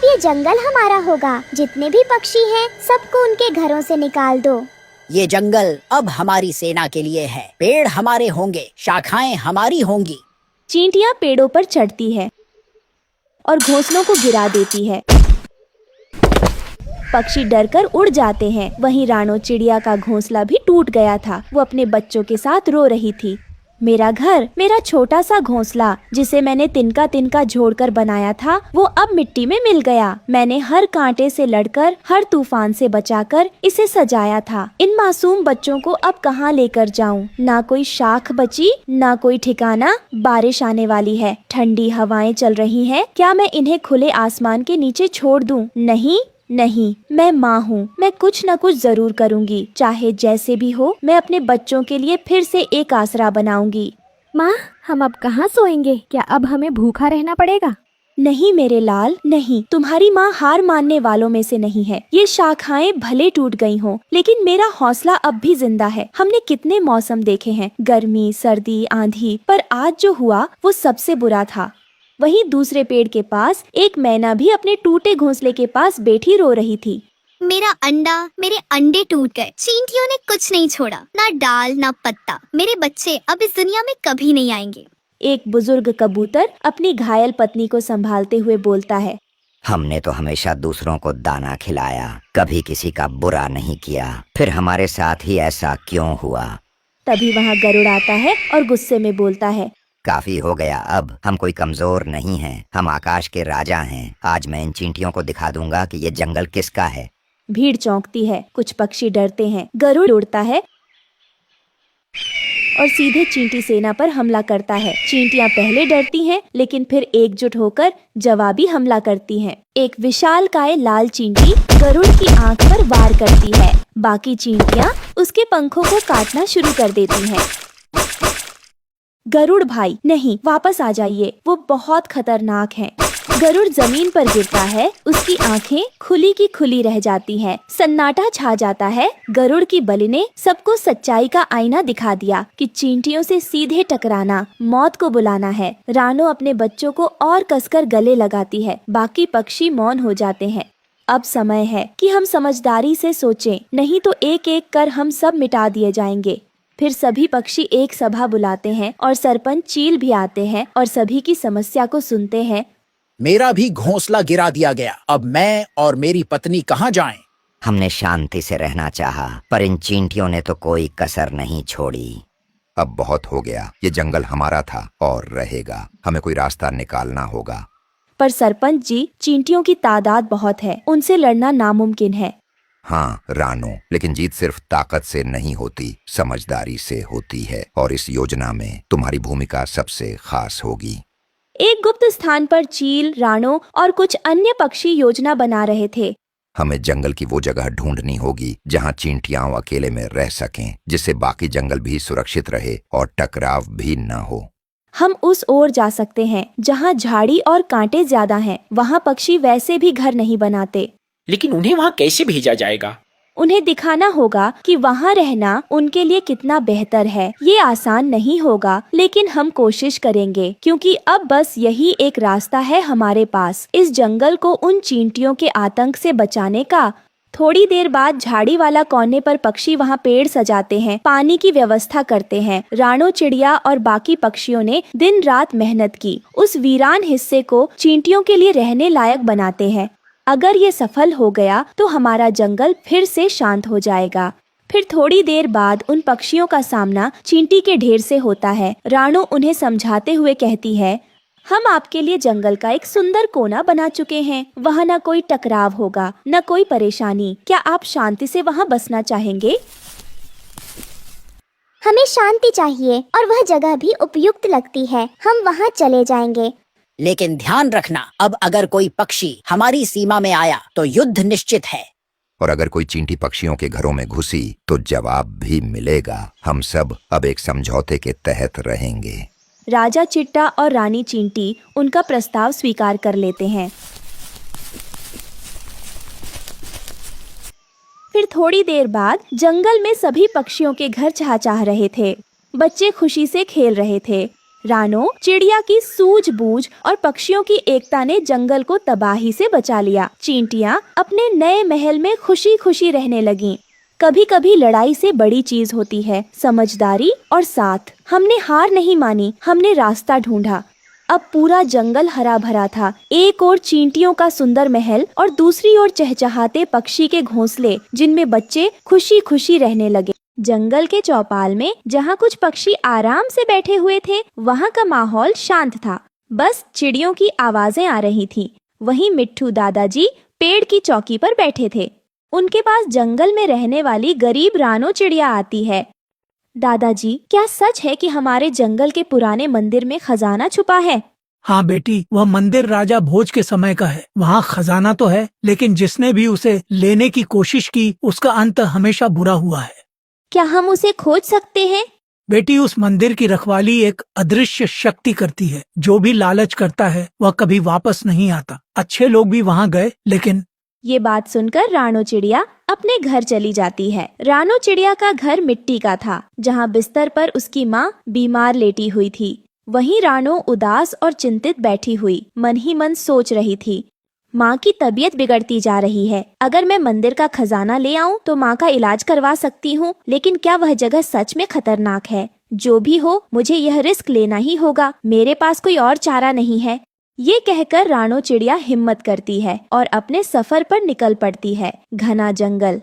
ये जंगल हमारा होगा। जितने भी पक्षी हैं, सबको उनके घरों से निकाल दो। ये जंगल अब हमारी सेना के लिए है। पेड़ हमारे होंगे, शाखाएं हमारी होंगी। चींटियां पेड़ों पर चढ़ती है और घोंसलों को गिरा देती है। पक्षी डरकर उड़ जाते हैं। वहीं रानो चिड़िया का घोंसला भी टूट गया था। वो अपने बच्चों के साथ रो रही थी। मेरा घर, मेरा छोटा सा घोंसला जिसे मैंने तिनका तिनका जोड़कर बनाया था, वो अब मिट्टी में मिल गया। मैंने हर कांटे से लड़कर, हर तूफान से बचाकर इसे सजाया था। इन मासूम बच्चों को अब कहाँ लेकर जाऊं? ना कोई शाख बची, ना कोई ठिकाना। बारिश आने वाली है, ठंडी हवाएं चल रही हैं। क्या मैं इन्हें खुले आसमान के नीचे छोड़ दूं? नहीं नहीं, मैं माँ हूँ। मैं कुछ न कुछ जरूर करूँगी। चाहे जैसे भी हो, मैं अपने बच्चों के लिए फिर से एक आसरा बनाऊंगी। माँ, हम अब कहाँ सोएंगे? क्या अब हमें भूखा रहना पड़ेगा? नहीं मेरे लाल, नहीं। तुम्हारी माँ हार मानने वालों में से नहीं है। ये शाखाएं भले टूट गई हों, लेकिन मेरा हौसला अब भी जिंदा है। हमने कितने मौसम देखे हैं, गर्मी, सर्दी, आंधी, पर आज जो हुआ वो सबसे बुरा था। वहीं दूसरे पेड़ के पास एक मैना भी अपने टूटे घोंसले के पास बैठी रो रही थी। मेरे अंडे टूट गए। चींटियों ने कुछ नहीं छोड़ा, ना डाल ना पत्ता। मेरे बच्चे अब इस दुनिया में कभी नहीं आएंगे। एक बुजुर्ग कबूतर अपनी घायल पत्नी को संभालते हुए बोलता है। हमने तो हमेशा दूसरों को दाना खिलाया, कभी किसी का बुरा नहीं किया। फिर हमारे साथ ही ऐसा क्यों हुआ? तभी वहाँ गरुड़ आता है और गुस्से में बोलता है। काफी हो गया, अब हम कोई कमजोर नहीं हैं। हम आकाश के राजा हैं। आज मैं इन चींटियों को दिखा दूंगा कि ये जंगल किसका है। भीड़ चौंकती है, कुछ पक्षी डरते हैं। गरुड़ उड़ता है और सीधे चींटी सेना पर हमला करता है। चींटियां पहले डरती हैं, लेकिन फिर एकजुट होकर जवाबी हमला करती हैं। एक विशालकाय लाल चींटी गरुड़ की आंख पर वार करती है। बाकी चींटियां उसके पंखों को काटना शुरू कर देती हैं। गरुड़ भाई, नहीं, वापस आ जाइए, वो बहुत खतरनाक हैं। गरुड़ जमीन पर गिरता है, उसकी आंखें खुली की खुली रह जाती हैं। सन्नाटा छा जाता है। गरुड़ की बलि ने सबको सच्चाई का आईना दिखा दिया कि चींटियों से सीधे टकराना मौत को बुलाना है। रानो अपने बच्चों को और कसकर गले लगाती है। बाकी पक्षी मौन हो जाते हैं। अब समय है कि हम समझदारी से सोचें, नहीं तो एक एक कर हम सब मिटा दिए जाएंगे। फिर सभी पक्षी एक सभा बुलाते हैं और सरपंच चील भी आते हैं और सभी की समस्या को सुनते हैं। मेरा भी घोंसला गिरा दिया गया। अब मैं और मेरी पत्नी कहाँ जाएं? हमने शांति से रहना चाहा, पर इन चींटियों ने तो कोई कसर नहीं छोड़ी। अब बहुत हो गया। ये जंगल हमारा था और रहेगा। हमें कोई रास्ता निकालना होगा। पर सरपंच जी, चींटियों की तादाद बहुत है, उनसे लड़ना नामुमकिन है। हाँ रानो, लेकिन जीत सिर्फ ताकत से नहीं होती, समझदारी से होती है। और इस योजना में तुम्हारी भूमिका सबसे खास होगी। एक गुप्त स्थान पर चील, रानो और कुछ अन्य पक्षी योजना बना रहे थे। हमें जंगल की वो जगह ढूंढनी होगी जहाँ चींटियां अकेले में रह सकें, जिससे बाकी जंगल भी सुरक्षित रहे और टकराव भी न हो। हम उस ओर जा सकते हैं जहाँ झाड़ी और कांटे ज्यादा हैं। वहाँ पक्षी वैसे भी घर नहीं बनाते। लेकिन उन्हें वहाँ कैसे भेजा जाएगा? उन्हें दिखाना होगा कि वहाँ रहना उनके लिए कितना बेहतर है। ये आसान नहीं होगा, लेकिन हम कोशिश करेंगे, क्योंकि अब बस यही एक रास्ता है हमारे पास, इस जंगल को उन चींटियों के आतंक से बचाने का। थोड़ी देर बाद झाड़ी वाला कोने पर पक्षी वहाँ पेड़ सजाते हैं, पानी की व्यवस्था करते हैं। रानो चिड़िया और बाकी पक्षियों ने दिन रात मेहनत की, उस वीरान हिस्से को चींटियों के लिए रहने लायक बनाते हैं। अगर ये सफल हो गया तो हमारा जंगल फिर से शांत हो जाएगा। फिर थोड़ी देर बाद उन पक्षियों का सामना चींटी के ढेर से होता है। रानो उन्हें समझाते हुए कहती है, हम आपके लिए जंगल का एक सुंदर कोना बना चुके हैं। वहाँ न कोई टकराव होगा, न कोई परेशानी। क्या आप शांति से वहाँ बसना चाहेंगे? हमें शांति चाहिए और वह जगह भी उपयुक्त लगती है। हम वहाँ चले जाएंगे। लेकिन ध्यान रखना, अब अगर कोई पक्षी हमारी सीमा में आया तो युद्ध निश्चित है। और अगर कोई चींटी पक्षियों के घरों में घुसी तो जवाब भी मिलेगा। हम सब अब एक समझौते के तहत रहेंगे। राजा चिट्टा और रानी चींटी उनका प्रस्ताव स्वीकार कर लेते हैं। फिर थोड़ी देर बाद जंगल में सभी पक्षियों के घर चहचहा रहे थे। बच्चे खुशी से खेल रहे थे। रानो चिड़िया की सूझबूझ और पक्षियों की एकता ने जंगल को तबाही से बचा लिया। चींटियां अपने नए महल में खुशी खुशी रहने लगीं। कभी कभी लड़ाई से बड़ी चीज होती है समझदारी और साथ। हमने हार नहीं मानी, हमने रास्ता ढूंढा। अब पूरा जंगल हरा भरा था। एक ओर चींटियों का सुंदर महल और दूसरी ओर चहचहाते पक्षी के घोंसले जिनमें बच्चे खुशी खुशी रहने लगे। जंगल के चौपाल में जहाँ कुछ पक्षी आराम से बैठे हुए थे, वहाँ का माहौल शांत था। बस चिड़ियों की आवाजें आ रही थीं। वहीं मिट्ठू दादाजी पेड़ की चौकी पर बैठे थे। उनके पास जंगल में रहने वाली गरीब रानो चिड़िया आती है। दादाजी, क्या सच है कि हमारे जंगल के पुराने मंदिर में खजाना छुपा है? हाँ बेटी, वह मंदिर राजा भोज के समय का है। वहाँ खजाना तो है, लेकिन जिसने भी उसे लेने की कोशिश की उसका अंत हमेशा बुरा हुआ है। क्या हम उसे खोज सकते हैं? बेटी, उस मंदिर की रखवाली एक अदृश्य शक्ति करती है। जो भी लालच करता है वह कभी वापस नहीं आता। अच्छे लोग भी वहाँ गए, लेकिन ये बात सुनकर रानो चिड़िया अपने घर चली जाती है। रानो चिड़िया का घर मिट्टी का था, जहाँ बिस्तर पर उसकी माँ बीमार लेटी हुई थी। वहीं रानो उदास और चिंतित बैठी हुई मन ही मन सोच रही थी, माँ की तबीयत बिगड़ती जा रही है। अगर मैं मंदिर का खजाना ले आऊं तो माँ का इलाज करवा सकती हूँ, लेकिन क्या वह जगह सच में खतरनाक है? जो भी हो, मुझे यह रिस्क लेना ही होगा। मेरे पास कोई और चारा नहीं है। ये कहकर रानो चिड़िया हिम्मत करती है और अपने सफर पर निकल पड़ती है। घना जंगल,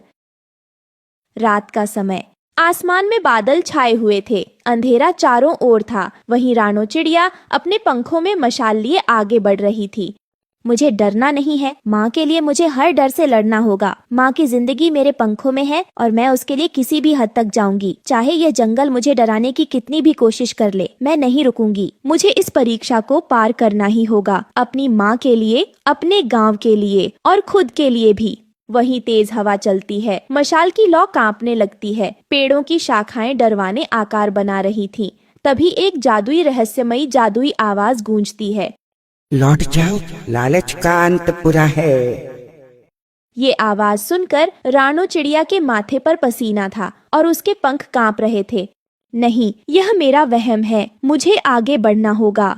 रात का समय, आसमान में बादल छाए हुए थे। अंधेरा चारों ओर था। वहीं रानो चिड़िया अपने पंखों में मशाल लिए आगे बढ़ रही थी। मुझे डरना नहीं है। माँ के लिए मुझे हर डर से लड़ना होगा। माँ की जिंदगी मेरे पंखों में है और मैं उसके लिए किसी भी हद तक जाऊंगी। चाहे यह जंगल मुझे डराने की कितनी भी कोशिश कर ले, मैं नहीं रुकूंगी। मुझे इस परीक्षा को पार करना ही होगा, अपनी माँ के लिए, अपने गाँव के लिए और खुद के लिए भी। वहीं तेज हवा चलती है। मशाल की लौ कांपने लगती है। पेड़ों की शाखाएं डरवाने आकार बना रही थीं। तभी एक जादुई रहस्यमयी जादुई आवाज गूंजती है, लौट जाओ, लालच का अंत बुरा है। ये आवाज सुनकर रानो चिड़िया के माथे पर पसीना था और उसके पंख कांप रहे थे। नहीं, यह मेरा वहम है, मुझे आगे बढ़ना होगा।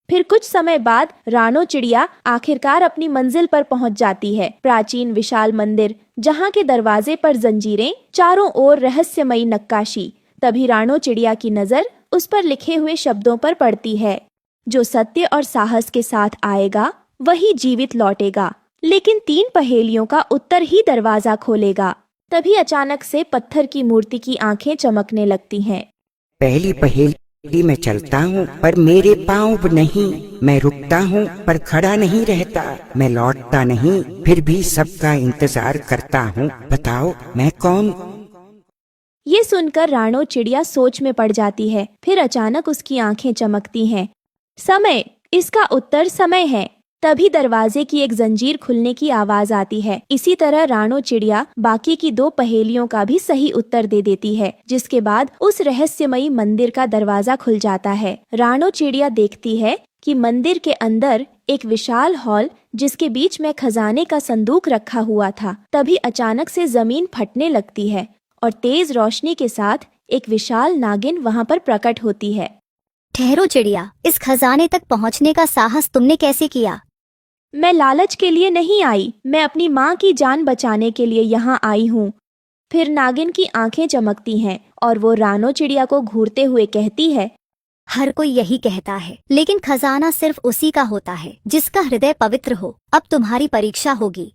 फिर कुछ समय बाद रानो चिड़िया आखिरकार अपनी मंजिल पर पहुंच जाती है। प्राचीन विशाल मंदिर, जहाँ के दरवाजे पर जंजीरें, चारों ओर रहस्यमयी नक्काशी। तभी रानो चिड़िया की नजर उस पर लिखे हुए शब्दों पर पड़ती है, जो सत्य और साहस के साथ आएगा वही जीवित लौटेगा, लेकिन 3 पहेलियों का उत्तर ही दरवाजा खोलेगा। तभी अचानक से पत्थर की मूर्ति की आंखें चमकने लगती हैं। पहली पहेली में चलता हूँ पर मेरे पाँव नहीं। मैं रुकता हूँ पर खड़ा नहीं रहता। मैं लौटता नहीं, फिर भी सबका इंतजार करता हूँ। बताओ मैं कौन? ये सुनकर रानो चिड़िया सोच में पड़ जाती है। फिर अचानक उसकी आंखें चमकती हैं। समय, इसका उत्तर समय है। तभी दरवाजे की एक जंजीर खुलने की आवाज आती है। इसी तरह रानो चिड़िया बाकी की 2 पहेलियों का भी सही उत्तर दे देती है, जिसके बाद उस रहस्यमयी मंदिर का दरवाजा खुल जाता है। रानो चिड़िया देखती है कि मंदिर के अंदर एक विशाल हॉल, जिसके बीच में खजाने का संदूक रखा हुआ था। तभी अचानक से जमीन फटने लगती है और तेज रोशनी के साथ एक विशाल नागिन वहाँ पर प्रकट होती है। ठहरो चिड़िया, इस खजाने तक पहुंचने का साहस तुमने कैसे किया? मैं लालच के लिए नहीं आई, मैं अपनी माँ की जान बचाने के लिए यहाँ आई हूँ। फिर नागिन की आंखें चमकती हैं और वो रानो चिड़िया को घूरते हुए कहती है, हर कोई यही कहता है, लेकिन खजाना सिर्फ उसी का होता है जिसका हृदय पवित्र हो। अब तुम्हारी परीक्षा होगी।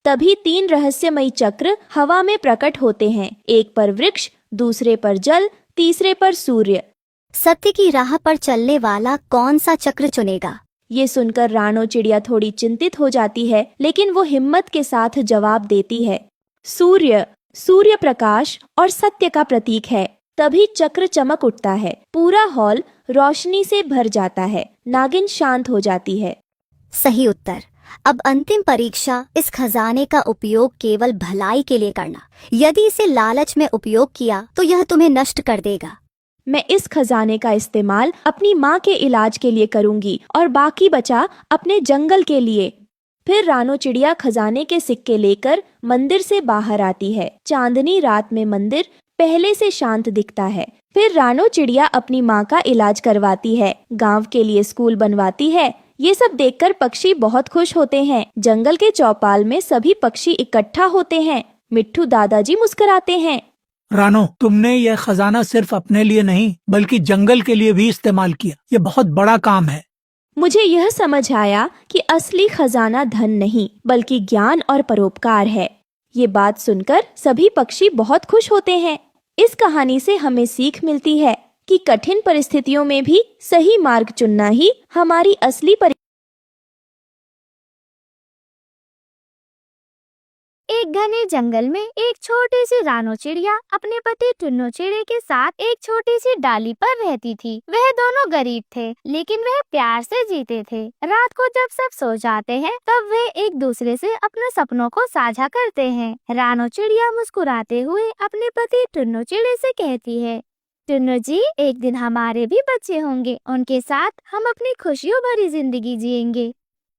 तभी 3 रहस्यमयी चक्र हवा में प्रकट होते हैं। एक पर वृक्ष, दूसरे पर जल, तीसरे पर सूर्य। सत्य की राह पर चलने वाला कौन सा चक्र चुनेगा? ये सुनकर रानो चिड़िया थोड़ी चिंतित हो जाती है, लेकिन वो हिम्मत के साथ जवाब देती है, सूर्य। सूर्य प्रकाश और सत्य का प्रतीक है। तभी चक्र चमक उठता है। पूरा हॉल रोशनी से भर जाता है। नागिन शांत हो जाती है। सही उत्तर। अब अंतिम परीक्षा, इस खजाने का उपयोग केवल भलाई के लिए करना। यदि इसे लालच में उपयोग किया तो यह तुम्हें नष्ट कर देगा। मैं इस खजाने का इस्तेमाल अपनी माँ के इलाज के लिए करूंगी और बाकी बचा अपने जंगल के लिए। फिर रानो चिड़िया खजाने के सिक्के लेकर मंदिर से बाहर आती है। चांदनी रात में मंदिर पहले से शांत दिखता है। फिर रानो चिड़िया अपनी माँ का इलाज करवाती है, गांव के लिए स्कूल बनवाती है। ये सब देखकर पक्षी बहुत खुश होते हैं। जंगल के चौपाल में सभी पक्षी इकट्ठा होते हैं। मिट्ठू दादाजी मुस्कुराते हैं। रानो, तुमने यह खजाना सिर्फ अपने लिए नहीं बल्कि जंगल के लिए भी इस्तेमाल किया। ये बहुत बड़ा काम है। मुझे यह समझ आया कि असली खजाना धन नहीं बल्कि ज्ञान और परोपकार है। ये बात सुनकर सभी पक्षी बहुत खुश होते हैं। इस कहानी से हमें सीख मिलती है कि कठिन परिस्थितियों में भी सही मार्ग चुनना ही हमारी असली एक घने जंगल में एक छोटी सी रानो चिड़िया अपने पति टुन्नू चिड़े के साथ एक छोटी सी डाली पर रहती थी। वह दोनों गरीब थे लेकिन वह प्यार से जीते थे। रात को जब सब सो जाते हैं तब वे एक दूसरे से अपने सपनों को साझा करते हैं। रानो चिड़िया मुस्कुराते हुए अपने पति टुन्नू चिड़े से कहती है, टुन्नू जी, एक दिन हमारे भी बच्चे होंगे, उनके साथ हम अपनी खुशियों भरी जिंदगी जिएंगे।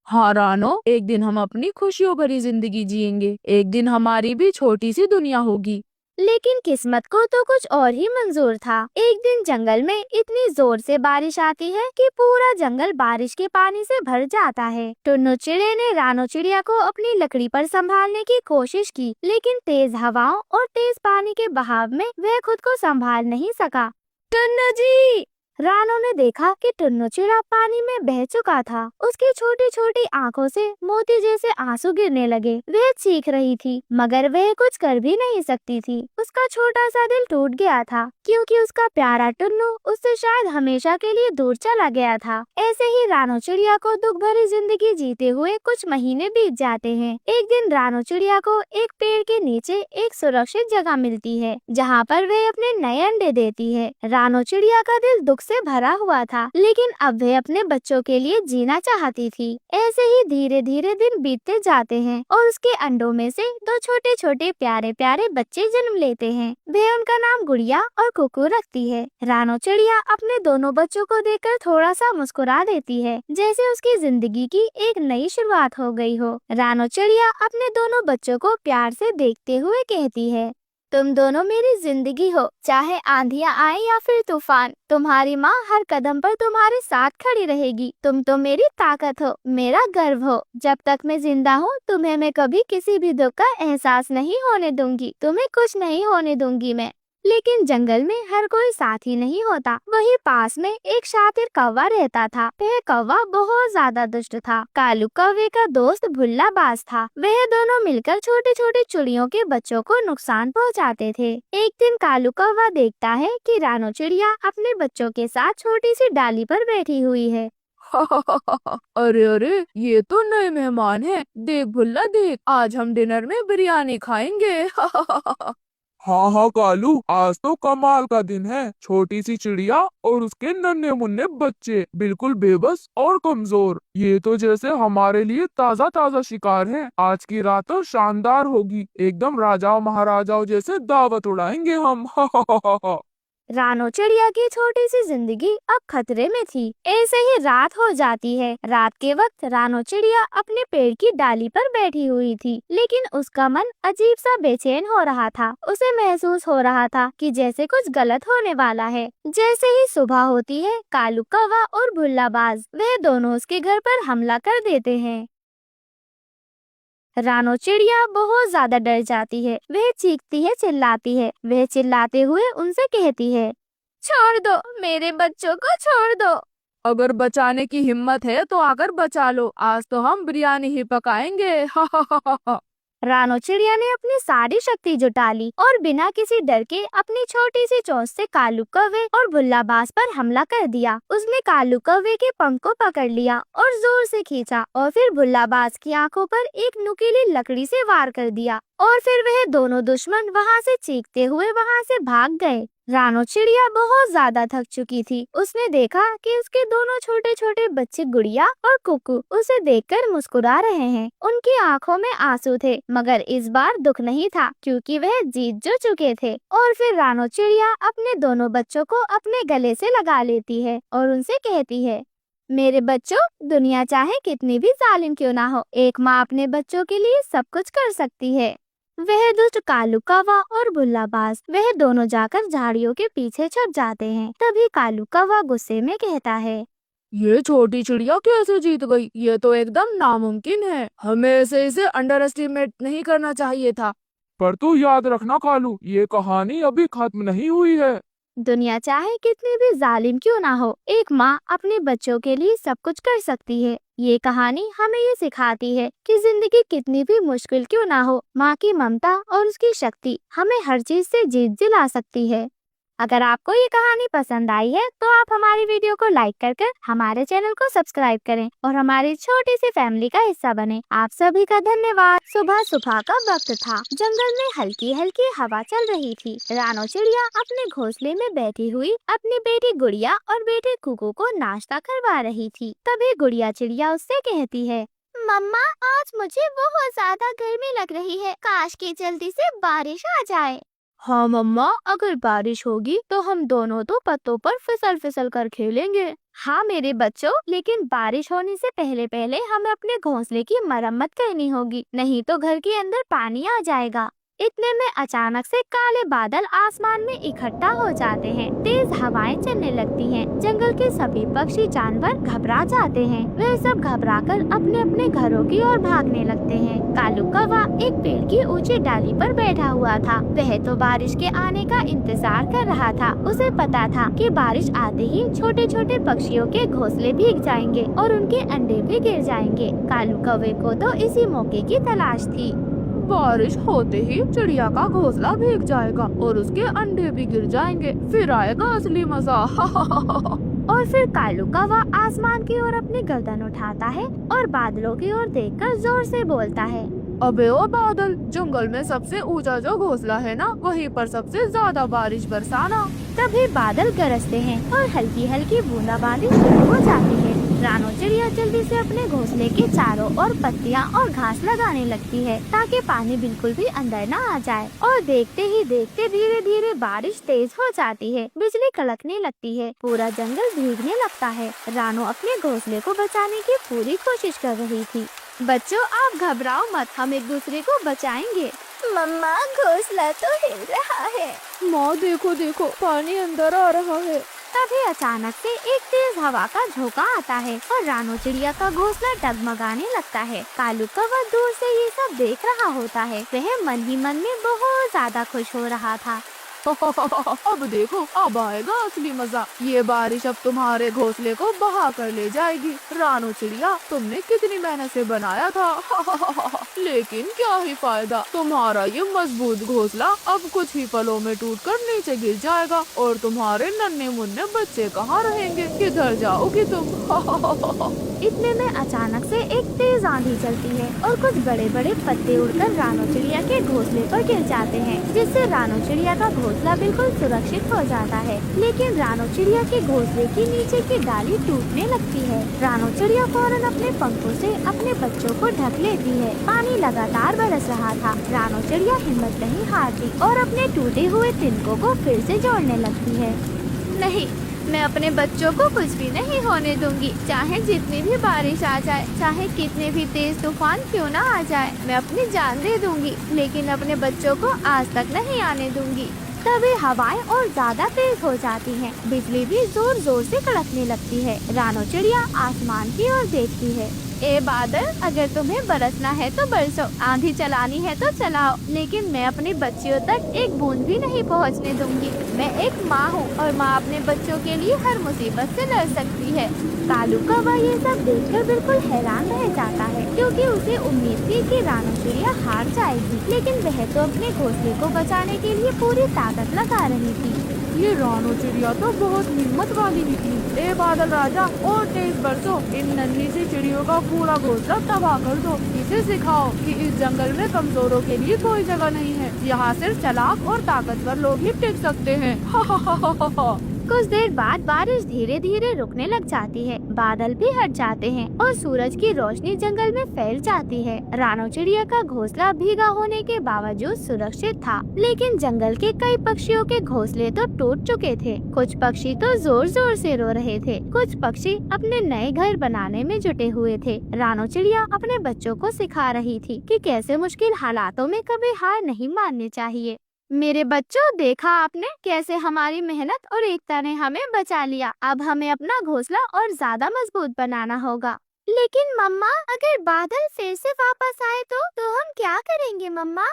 हाँ रानो, एक दिन हम अपनी खुशियों भरी जिंदगी जिएंगे। एक दिन हमारी भी छोटी सी दुनिया होगी। लेकिन किस्मत को तो कुछ और ही मंजूर था। एक दिन जंगल में इतनी जोर से बारिश आती है कि पूरा जंगल बारिश के पानी से भर जाता है। टुन्नू चिड़े ने रानो चिड़िया को अपनी लकड़ी पर संभालने की कोशिश की, लेकिन तेज हवाओं और तेज पानी के बहाव में वह खुद को संभाल नहीं सका। टुन्नू जी! रानो ने देखा कि टुन्नू चिड़ा पानी में बह चुका था। उसकी छोटी छोटी आंखों से मोती जैसे आंसू गिरने लगे। वह चीख रही थी मगर वह कुछ कर भी नहीं सकती थी। उसका छोटा सा दिल टूट गया था क्योंकि उसका प्यारा टुन्नू उससे शायद हमेशा के लिए दूर चला गया था। ऐसे ही रानो चिड़िया को दुख भरी जिंदगी जीते हुए कुछ महीने बीत जाते हैं। एक दिन रानो चिड़िया को एक पेड़ के नीचे एक सुरक्षित जगह मिलती है जहाँ पर वह अपने नए अंडे देती है। रानो चिड़िया का दिल दुख से भरा हुआ था लेकिन अब वह अपने बच्चों के लिए जीना चाहती थी। ऐसे ही धीरे धीरे दिन बीतते जाते हैं और उसके अंडों में से दो छोटे छोटे प्यारे प्यारे बच्चे जन्म लेते हैं। वह उनका नाम गुड़िया और कुकू रखती है। रानो चिड़िया अपने दोनों बच्चों को देखकर थोड़ा सा मुस्कुरा देती है, जैसे उसकी जिंदगी की एक नई शुरुआत हो गई हो। रानो चिड़िया अपने दोनों बच्चों को प्यार से देखते हुए कहती है, तुम दोनों मेरी जिंदगी हो, चाहे आंधियां आए या फिर तूफान। तुम्हारी माँ हर कदम पर तुम्हारे साथ खड़ी रहेगी। तुम तो मेरी ताकत हो, मेरा गर्व हो। जब तक मैं जिंदा हूँ तुम्हें मैं कभी किसी भी दुख का एहसास नहीं होने दूंगी। तुम्हें कुछ नहीं होने दूंगी मैं। लेकिन जंगल में हर कोई साथी नहीं होता। वही पास में एक शातिर कौवा रहता था। वह कौवा बहुत ज्यादा दुष्ट था। कालू कौवे का दोस्त भुल्ला बाज था। वह दोनों मिलकर छोटे छोटे चिड़ियों के बच्चों को नुकसान पहुंचाते थे। एक दिन कालू कौवा देखता है कि रानो चिड़िया अपने बच्चों के साथ छोटी सी डाली पर बैठी हुई है। अरे अरे, ये तो नए मेहमान हैं। देख भुल्ला देख, आज हम डिनर में बिरयानी खाएंगे। हाँ हाँ कालू, आज तो कमाल का दिन है। छोटी सी चिड़िया और उसके नन्हे मुन्ने बच्चे, बिल्कुल बेबस और कमजोर। ये तो जैसे हमारे लिए ताजा ताजा शिकार है। आज की रात तो शानदार होगी। एकदम राजाओं महाराजाओं जैसे दावत उड़ाएंगे हम। रानो चिड़िया की छोटी सी जिंदगी अब खतरे में थी। ऐसे ही रात हो जाती है। रात के वक्त रानो चिड़िया अपने पेड़ की डाली पर बैठी हुई थी, लेकिन उसका मन अजीब सा बेचैन हो रहा था। उसे महसूस हो रहा था कि जैसे कुछ गलत होने वाला है। जैसे ही सुबह होती है, कालू कौवा और भुल्ला बाज वह दोनों उसके घर पर हमला कर देते हैं। रानो चिड़िया बहुत ज्यादा डर जाती है। वह चीखती है, चिल्लाती है। वह चिल्लाते हुए उनसे कहती है, छोड़ दो, मेरे बच्चों को छोड़ दो। अगर बचाने की हिम्मत है तो आकर बचा लो। आज तो हम बिरयानी ही पकाएंगे। रानो चिड़िया ने अपनी सारी शक्ति जुटा ली और बिना किसी डर के अपनी छोटी सी चोंच से कालू कौवे और भुल्ला बाज पर हमला कर दिया। उसने कालू कौवे के पंख को पकड़ लिया और जोर से खींचा और फिर भुल्ला बाज की आंखों पर एक नुकीली लकड़ी से वार कर दिया और फिर वह दोनों दुश्मन वहां से चीखते हुए वहां से भाग गए। रानो चिड़िया बहुत ज्यादा थक चुकी थी। उसने देखा कि उसके दोनों छोटे छोटे बच्चे गुड़िया और कुकू उसे देखकर मुस्कुरा रहे हैं। उनकी आंखों में आंसू थे, मगर इस बार दुख नहीं था क्योंकि वह जीत जो चुके थे। और फिर रानो चिड़िया अपने दोनों बच्चों को अपने गले से लगा लेती है और उनसे कहती है, मेरे बच्चों, दुनिया चाहे कितनी भी जालिम क्यों ना हो, एक माँ अपने बच्चों के लिए सब कुछ कर सकती है। वह दुष्ट कालू कौवा और बुल्ला बाज वह दोनों जाकर झाड़ियों के पीछे छुप जाते हैं। तभी कालू कौवा गुस्से में कहता है, ये छोटी चिड़िया कैसे जीत गई? ये तो एकदम नामुमकिन है। हमें इसे अंडर एस्टिमेट नहीं करना चाहिए था। पर तू याद रखना कालू, ये कहानी अभी खत्म नहीं हुई है। दुनिया चाहे कितनी भी जालिम क्यों ना हो, एक माँ अपने बच्चों के लिए सब कुछ कर सकती है। ये कहानी हमें ये सिखाती है कि जिंदगी कितनी भी मुश्किल क्यों ना हो, माँ की ममता और उसकी शक्ति हमें हर चीज से जीत दिला सकती है। अगर आपको ये कहानी पसंद आई है तो आप हमारी वीडियो को लाइक कर हमारे चैनल को सब्सक्राइब करें और हमारी छोटी सी फैमिली का हिस्सा बने। आप सभी का धन्यवाद। सुबह सुबह का वक्त था। जंगल में हल्की हल्की हवा चल रही थी। रानो चिड़िया अपने घोंसले में बैठी हुई अपनी बेटी गुड़िया और बेटे कुकू को नाश्ता करवा रही थी। तभी गुड़िया चिड़िया उससे कहती है, मम्मा, आज मुझे बहुत ज्यादा गर्मी लग रही है। काश कि जल्दी से बारिश आ जाए। हाँ मम्मा, अगर बारिश होगी तो हम दोनों तो पत्तों पर फिसल फिसल कर खेलेंगे। हाँ मेरे बच्चों, लेकिन बारिश होने से पहले पहले हमें अपने घोंसले की मरम्मत करनी होगी, नहीं तो घर के अंदर पानी आ जाएगा। इतने में अचानक से काले बादल आसमान में इकट्ठा हो जाते हैं। तेज हवाएं चलने लगती हैं। जंगल के सभी पक्षी जानवर घबरा जाते हैं। वे सब घबराकर अपने अपने घरों की ओर भागने लगते हैं। कालू कौवा एक पेड़ की ऊंची डाली पर बैठा हुआ था। वह तो बारिश के आने का इंतजार कर रहा था। उसे पता था कि बारिश आते ही छोटे छोटे पक्षियों के घोंसले भीग जाएंगे और उनके अंडे भी गिर जाएंगे। कालू कौवे को तो इसी मौके की तलाश थी। बारिश होते ही चिड़िया का घोंसला भीग जाएगा और उसके अंडे भी गिर जाएंगे, फिर आएगा असली मजा। और फिर कालू कौवा आसमान की ओर अपनी गर्दन उठाता है और बादलों की ओर देखकर जोर से बोलता है, अबे ओ बादल, जंगल में सबसे ऊंचा जो घोंसला है ना, वहीं पर सबसे ज्यादा बारिश बरसाना। तभी बादल गरजते हैं और हल्की हल्की बूंदाबांदी शुरू हो जाती है। रानो चिड़िया जल्दी से अपने घोंसले के चारों ओर पत्तियां और घास लगाने लगती है ताकि पानी बिल्कुल भी अंदर न आ जाए। और देखते ही देखते धीरे धीरे बारिश तेज हो जाती है। बिजली कड़कने लगती है। पूरा जंगल भीगने लगता है। रानो अपने घोंसले को बचाने की पूरी कोशिश कर रही थी। बच्चों, आप घबराओ मत, हम एक दूसरे को बचाएंगे। मम्मा, घोंसला तो हिल रहा है। माँ देखो देखो, पानी अंदर आ रहा है। तभी अचानक से एक तेज हवा का झोंका आता है और रानो चिड़िया का घोंसला डगमगाने लगता है। कालू कौवा दूर से ये सब देख रहा होता है। वह मन ही मन में बहुत ज्यादा खुश हो रहा था। अब देखो, अब आएगा असली मजा। ये बारिश अब तुम्हारे घोंसले को बहा कर ले जाएगी। रानो चिड़िया, तुमने कितनी मेहनत से बनाया था, लेकिन क्या ही फायदा। तुम्हारा ये मजबूत घोंसला अब कुछ ही पलों में टूटकर नीचे गिर जाएगा और तुम्हारे नन्हे मुन्ने बच्चे कहाँ रहेंगे? किधर जाओगी तुम? इतने में अचानक से एक तेज आंधी चलती है और कुछ बड़े बड़े पत्ते उड़कर रानो चिड़िया के घोंसले पर गिर जाते हैं, जिससे रानो चिड़िया का घोंसला बिल्कुल सुरक्षित हो जाता है। लेकिन रानो चिड़िया के घोंसले की नीचे की डाली टूटने लगती है। रानो चिड़िया फौरन अपने पंखों से अपने बच्चों को ढक लेती है। पानी लगातार बरस रहा था। रानो चिड़िया हिम्मत नहीं हारती और अपने टूटे हुए तिनकों को फिर से जोड़ने लगती है। नहीं, मैं अपने बच्चों को कुछ भी नहीं होने दूंगी। चाहे जितनी भी बारिश आ जाए, चाहे कितने भी तेज तूफान क्यों ना आ जाए, मैं अपनी जान दे दूंगी, लेकिन अपने बच्चों को आज तक नहीं आने दूंगी। तभी हवाएं और ज्यादा तेज हो जाती हैं। बिजली भी जोर जोर से कड़कने लगती है। रानो चिड़िया आसमान की ओर देखती है। ए बादल, अगर तुम्हें बरसना है तो बरसो, आंधी चलानी है तो चलाओ, लेकिन मैं अपनी बच्चियों तक एक बूंद भी नहीं पहुंचने दूंगी। मैं एक माँ हूँ और माँ अपने बच्चों के लिए हर मुसीबत से लड़ सकती है। कालू कौवा ये सब देखकर बिल्कुल हैरान रह जाता है, क्योंकि उसे उम्मीद थी कि रानो चिड़िया हार जाएगी, लेकिन वह तो अपने घोंसले को बचाने के लिए पूरी ताकत लगा रही थी। ये रानो चिड़िया तो बहुत हिम्मत वाली निकली। ए बादल राजा, और तेज बरसो, इन नन्ही सी चिड़ियों का पूरा घोंसला तबाह कर दो। इसे सिखाओ कि इस जंगल में कमजोरों के लिए कोई जगह नहीं है। यहाँ सिर्फ चालाक और ताकतवर लोग ही टिक सकते हैं। कुछ देर बाद बारिश धीरे धीरे रुकने लग जाती है, बादल भी हट जाते हैं और सूरज की रोशनी जंगल में फैल जाती है। रानो चिड़िया का घोंसला भीगा होने के बावजूद सुरक्षित था, लेकिन जंगल के कई पक्षियों के घोंसले तो टूट चुके थे। कुछ पक्षी तो जोर जोर से रो रहे थे, कुछ पक्षी अपने नए घर बनाने में जुटे हुए थे। रानो चिड़िया अपने बच्चों को सिखा रही थी कि कैसे मुश्किल हालातों में कभी हार नहीं माननी चाहिए। मेरे बच्चों, देखा आपने कैसे हमारी मेहनत और एकता ने हमें बचा लिया। अब हमें अपना घोंसला और ज्यादा मजबूत बनाना होगा। लेकिन मम्मा, अगर बादल फिर से वापस आए तो हम क्या करेंगे मम्मा?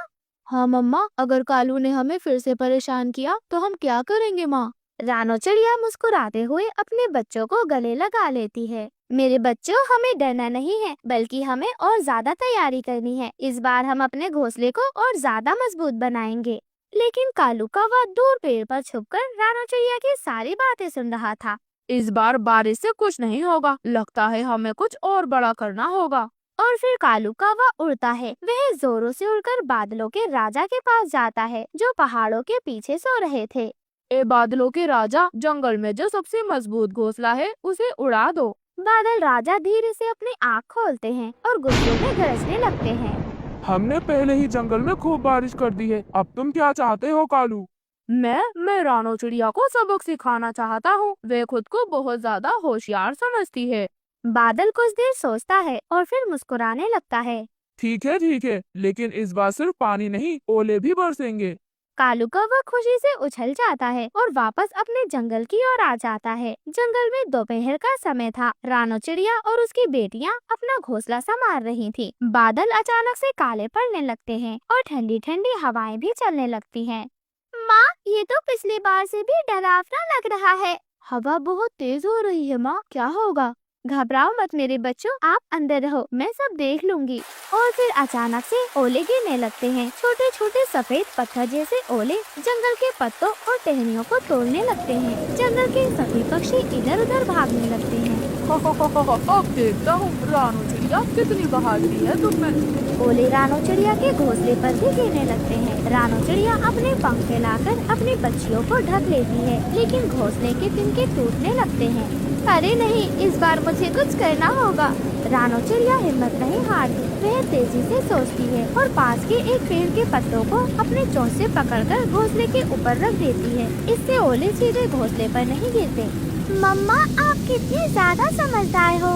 हाँ मम्मा, अगर कालू ने हमें फिर से परेशान किया तो हम क्या करेंगे माँ? रानो चिड़िया मुस्कुराते हुए अपने बच्चों को गले लगा लेती है। मेरे बच्चों, हमें डरना नहीं है, बल्कि हमें और ज्यादा तैयारी करनी है। इस बार हम अपने घोंसले को और ज्यादा मजबूत बनाएंगे। लेकिन कालू कौवा दूर पेड़ पर छुपकर रानो चिड़िया की सारी बातें सुन रहा था। इस बार बारिश से कुछ नहीं होगा, लगता है हमें कुछ और बड़ा करना होगा। और फिर कालू कौवा उड़ता है। वह जोरों से उड़कर बादलों के राजा के पास जाता है, जो पहाड़ों के पीछे सो रहे थे। ए बादलों के राजा, जंगल में जो सबसे मजबूत घोंसला है उसे उड़ा दो। बादल राजा धीरे से अपनी आँख खोलते हैं और गुस्से में गरजने लगते हैं। हमने पहले ही जंगल में खूब बारिश कर दी है, अब तुम क्या चाहते हो कालू? मैं रानो चिड़िया को सबक सिखाना चाहता हूँ। वे खुद को बहुत ज्यादा होशियार समझती है। बादल कुछ देर सोचता है और फिर मुस्कुराने लगता है। ठीक है, लेकिन इस बार सिर्फ पानी नहीं, ओले भी बरसेंगे। कालू कौवा खुशी से उछल जाता है और वापस अपने जंगल की ओर आ जाता है। जंगल में दोपहर का समय था। रानो चिड़िया और उसकी बेटियां अपना घोंसला संभाल रही थीं। बादल अचानक से काले पड़ने लगते हैं और ठंडी ठंडी हवाएं भी चलने लगती हैं। माँ, ये तो पिछली बार से भी डरावना लग रहा है। हवा बहुत तेज हो रही है माँ, क्या होगा? घबराओ मत मेरे बच्चों, आप अंदर रहो, मैं सब देख लूंगी। और फिर अचानक से ओले गिरने लगते हैं। छोटे छोटे सफेद पत्थर जैसे ओले जंगल के पत्तों और टहनियों को तोड़ने लगते हैं। जंगल के सभी पक्षी इधर उधर भागने लगते हैं। अब देखता हूँ रानो चिड़िया कितनी बहादुरी है तुम में। ओले रानो चिड़िया के घोंसले पर भी गिरने लगते हैं। रानो चिड़िया अपने पंख फैलाकर अपनी बच्चियों को ढक लेती है, लेकिन घोंसले के तिनके टूटने लगते हैं। अरे नहीं, इस बार मुझे कुछ करना होगा। रानो चिड़िया हिम्मत नहीं हारती। वह तेजी से सोचती है और पास के एक पेड़ के पत्तों को अपने चोंच से पकड़कर घोंसले के ऊपर रख देती है। इससे ओले सीधे घोंसले पर नहीं गिरते। मम्मा, आप कितनी ज्यादा समझदार हो।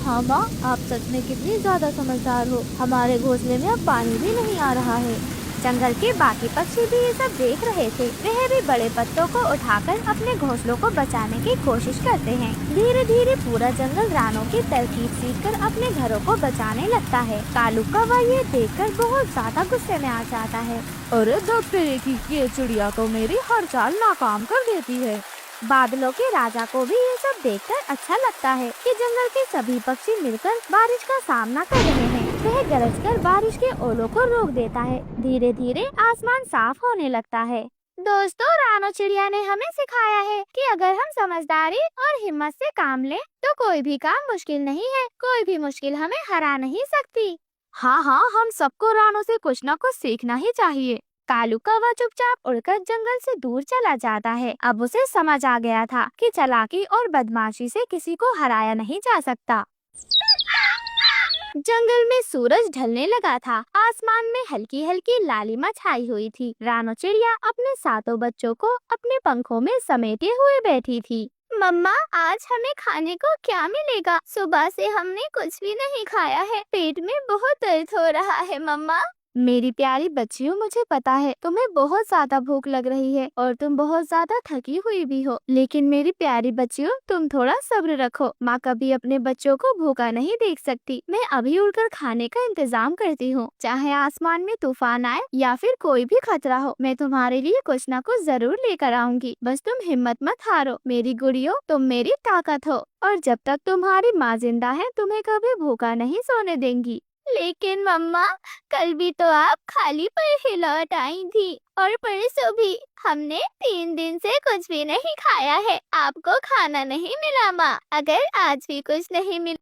हाँ माँ, आप सच में कितनी ज्यादा समझदार हो। हमारे घोंसले में अब पानी भी नहीं आ रहा है। जंगल के बाकी पक्षी भी ये सब देख रहे थे। वह भी बड़े पत्तों को उठाकर अपने घोंसलों को बचाने की कोशिश करते हैं। धीरे धीरे पूरा जंगल रानों की तरकीब सीखकर अपने घरों को बचाने लगता है। कालू कौवा ये देखकर बहुत ज्यादा गुस्से में आ जाता है। अरे दफ्तरे की ये चिड़िया तो मेरी हर चाल नाकाम कर देती है। बादलों के राजा को भी ये सब देखकर अच्छा लगता है कि जंगल के सभी पक्षी मिलकर बारिश का सामना कर रहे हैं। वह गरजकर बारिश के ओलों को रोक देता है। धीरे धीरे आसमान साफ होने लगता है। दोस्तों, रानो चिड़िया ने हमें सिखाया है कि अगर हम समझदारी और हिम्मत से काम लें तो कोई भी काम मुश्किल नहीं है। कोई भी मुश्किल हमें हरा नहीं सकती। हाँ, हम सबको रानो से कुछ न कुछ सीखना ही चाहिए। कालू कौवा चुपचाप उड़कर जंगल से दूर चला जाता है। अब उसे समझ आ गया था कि चालाकी और बदमाशी से किसी को हराया नहीं जा सकता। जंगल में सूरज ढलने लगा था। आसमान में हल्की हल्की लालिमा छाई हुई थी। रानो चिड़िया अपने सातों बच्चों को अपने पंखों में समेटे हुए बैठी थी। मम्मा, आज हमें खाने को क्या मिलेगा? सुबह से हमने कुछ भी नहीं खाया है। पेट में बहुत दर्द हो रहा है मम्मा। मेरी प्यारी बच्चियों, मुझे पता है तुम्हें बहुत ज्यादा भूख लग रही है और तुम बहुत ज्यादा थकी हुई भी हो, लेकिन मेरी प्यारी बच्चियों, तुम थोड़ा सब्र रखो। माँ कभी अपने बच्चों को भूखा नहीं देख सकती। मैं अभी उड़कर खाने का इंतजाम करती हूँ। चाहे आसमान में तूफान आए या फिर कोई भी खतरा हो, मैं तुम्हारे लिए कुछ न कुछ जरूर लेकर आऊंगी। बस तुम हिम्मत मत हारो मेरी गुड़ियों, तुम मेरी ताकत हो और जब तक तुम्हारी माँ जिंदा है तुम्हें कभी भूखा नहीं सोने देंगी। लेकिन मम्मा, कल भी तो आप खाली पर ही लौट आई थी और परसों भी। हमने 3 दिन से कुछ भी नहीं खाया है। आपको खाना नहीं मिला माँ। अगर आज भी कुछ नहीं मिला